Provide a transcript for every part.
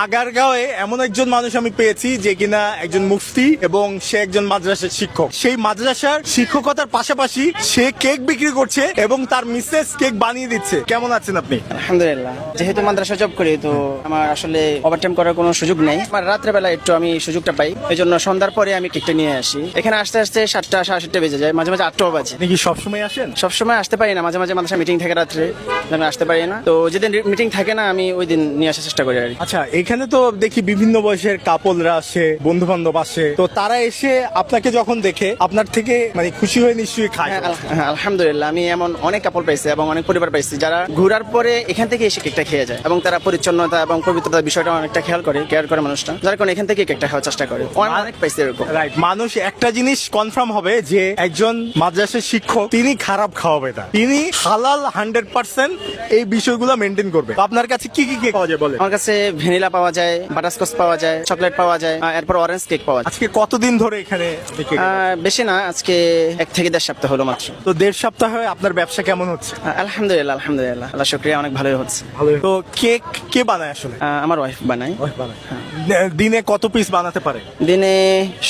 আগারগাঁওয়ে এমন একজন মানুষ আমি পেয়েছি যে কিনা একজন মুফতি এবং সে একজন মাদ্রাসার শিক্ষক। সেই মাদ্রাসার শিক্ষকতার পাশাপাশি সে কেক বিক্রি করছে এবং তার মিসেস কেক বানিয়ে দিচ্ছে। কেমন আছেন আপনি? আলহামদুলিল্লাহ। যেহেতু মাদ্রাসা জব করি তো আমার আসলে ওভারটাইম করার কোনো সুযোগ নেই। আমার রাত্রেবেলা একটু আমি সুযোগটা পাই, এই জন্য সন্ধ্যার পরে আমি কেকটা নিয়ে আসি। এখানে আসতে আসতে 7টা 7:30 বেজে যায়, মাঝে মাঝে 8টাও বাজে। আপনি কি সবসময় আসেন? সবসময় আসতে পারি না, মাঝে মাঝে মাদ্রাসা মিটিং থাকে রাত্রে, আমি আসতে পারি না। তো যেদিন মিটিং থাকে না আমি ওই দিন নিয়ে আসার চেষ্টা করি আর কি। আচ্ছা, এখানে তো দেখি বিভিন্ন বয়সের কাপলরা আসে, বন্ধু বান্ধব আসে, তো তারা এসে আপনাকে যখন দেখে আপনার থেকে মানে খুশি হয়ে নিশ্চয়ই খায়। হ্যাঁ, আলহামদুলিল্লাহ। আমি এমন অনেক কাপড় পাইছি এবং অনেক পরিবার পাইছি যারা ঘোরার পরে এখান থেকে এসে কেকটা খেয়ে যায় এবং তারা পরিচ্ছন্নতা এবং পবিত্রতার বিষয়টা অনেকটা খেয়াল করে, কেয়ার করে মানুষটা, যার কারণে এখান থেকে কেকটা খাওয়ার চেষ্টা করে। অনেক পাইছি এরকম। রাইট, মানুষ একটা জিনিস কনফার্ম হবে যে একজন মাদ্রাসার শিক্ষক তিনি খারাপ খাওয়াবে না, তিনি হালাল 100% এই বিষয়গুলো মেনটেন করবে। তো আপনার কাছে কি কি কেক পাওয়া যায় বলে? আমার কাছে ভ্যানিলা পাওয়া যায়, বাটারস্কচ পাওয়া যায়, চকলেট পাওয়া যায়, এরপর অরেঞ্জ কেক পাওয়া যায়। আজকে কতদিন ধরে এখানে আপনি কেক? বেশি না, আজকে 1 থেকে 1.5 সপ্তাহ হলো মাত্র। তো 1.5 সপ্তাহে আপনার ব্যবসা কেমন হচ্ছে? আলহামদুলিল্লাহ, আলহামদুলিল্লাহ, আল্লাহ শুকরিয়া, অনেক ভালোই হচ্ছে। ভালো। তো কেক কে বানায় আসলে? আমার ওয়াইফ বানায়। দিনে কত পিস বানাতে পারে? দিনে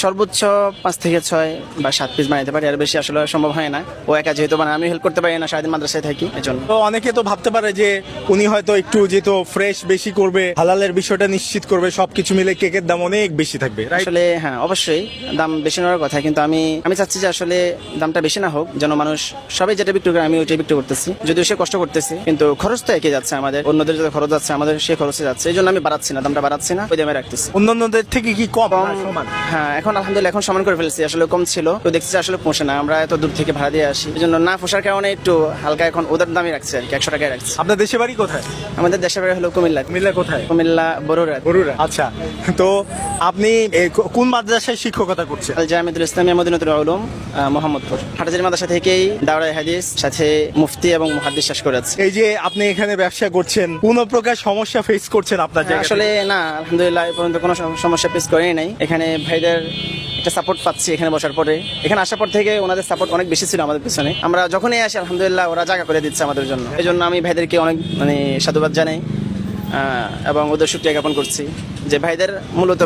সর্বোচ্চ 5 থেকে 6 বা 7 পিস বানাতে পারি, আর বেশি আসলে সম্ভব হয় না। ও একা যেহেতু বানায়, আমি হেল্প করতে পারি না, সারাদিন মাদ্রাসায় থাকি এজন্য। তো অনেকে তো ভাবতে পারে যে উনি হয়তো একটু যেহেতু ফ্রেশ বেশি করবে, হালালের বিষয়টা নিশ্চিত করবে, সবকিছু মিলে কেকের দাম অনেক বেশি থাকবে। আসলে হ্যাঁ, অবশ্যই দাম বেশি নেওয়ার কথা, কিন্তু আমি চাচ্ছি যে আসলে দামটা বেশি না হোক, যেন মানুষ সবাই যেটা বিক্রি করে আমি ওইটাই বিক্রি করতেছি। যদিও সে কষ্ট করতেছি, কিন্তু খরচ তো একই যাচ্ছে, আমাদের অন্যদের যত খরচ যাচ্ছে আমাদের সে খরচে যাচ্ছে, এই জন্য আমি বাড়াচ্ছি না, দামটা বাড়াচ্ছি না, ওই দামে রাখতেছি। অন্যান্যদের থেকে কি কম না সমান? হ্যাঁ, এখন আলহামদুলিল্লাহ এখন সমান করে ফেলছি। আসলে কম ছিল, তো দেখছি যে আসলে পোষে না, আমরা এত দূর থেকে ভাড়া দিয়ে আসি, এই জন্য না পোষার কারণে একটু হালকা এখন ওদের দামই রাখছে আর কি, 100 টাকায় রাখছি। আপনার দেশে বাড়ি কোথায়? আমাদের দেশের বাড়ি হলো কুমিল্লা। কুমিল্লা কোথায়? কুমিল্লা বরুড়া। বরুড়া। আচ্ছা, তো আপনি কোন মাদ্রাসায় শিক্ষকতা করছেন? আল জামিয়াতুল ইসলামিয়া মদিনাতুল উলুম, মোহাম্মদপুর। হাটাজারি মাদ্রাসা থেকেই দাওরায়ে হাদিস সাথে মুফতি এবং মুহাদ্দিস শেষ করেছি। এই যে আপনি এখানে ব্যবসা করছেন, কোন প্রকার সমস্যা ফেস করছেন আপনার জায়গা থেকে? আসলে না, আলহামদুলিল্লাহ এই পর্যন্ত কোনো সমস্যা ফেস করেই নাই। এখানে ভাইদের একটা সাপোর্ট পাচ্ছি, এখানে বসার পরে, এখানে আসার পর থেকে ওনাদের সাপোর্ট অনেক বেশি ছিল আমাদের পিছনে। আমরা যখনই আসি আলহামদুলিল্লাহ ওরা জায়গা করে দিচ্ছে আমাদের জন্য, এই জন্য আমি ভাইদেরকে অনেক সাধুবাদ জানাই এবং ওদের শুকরিয়া জ্ঞাপন করছি যে ভাইদের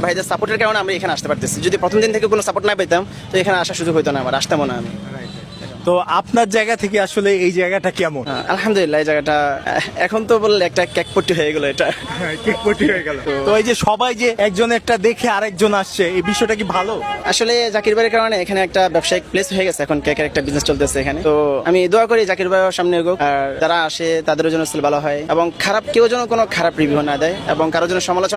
ভাইদের সাপোর্টের কারণে আমরা এখানে আসতে পারতেছি। যদি প্রথম দিন থেকে কোনো সাপোর্ট না পেতাম তো এখানে আসার সুযোগ হইতো না, আমার আসতামও না আমি। তো আপনার জায়গা থেকে আসলে এই জায়গাটা কেমন? আলহামদুলিল্লাহ, এই জায়গাটা এখন তো বললে একটা কেকপট্টি হয়ে গেল, এটা কেকপট্টি হয়ে গেল। তো এই যে সবাই যে একজন একটা দেখে আরেকজন আসছে, এই বিষয়টা কি ভালো? আসলে জাকির ভাইয়ের কারণে এখানে একটা ব্যবসায়িক প্লেস হয়ে গেছে, এখন কেকের একটা বিজনেস চলতেছে এখানে। তো আমি দোয়া করি জাকির ভাইয়ের সামনে এগোক, আর যারা আসে তাদের জন্য ভালো হয় এবং কেউ যেন কোনো খারাপ রিভিউ না দেয় এবং কারোর জন্য সমালোচনা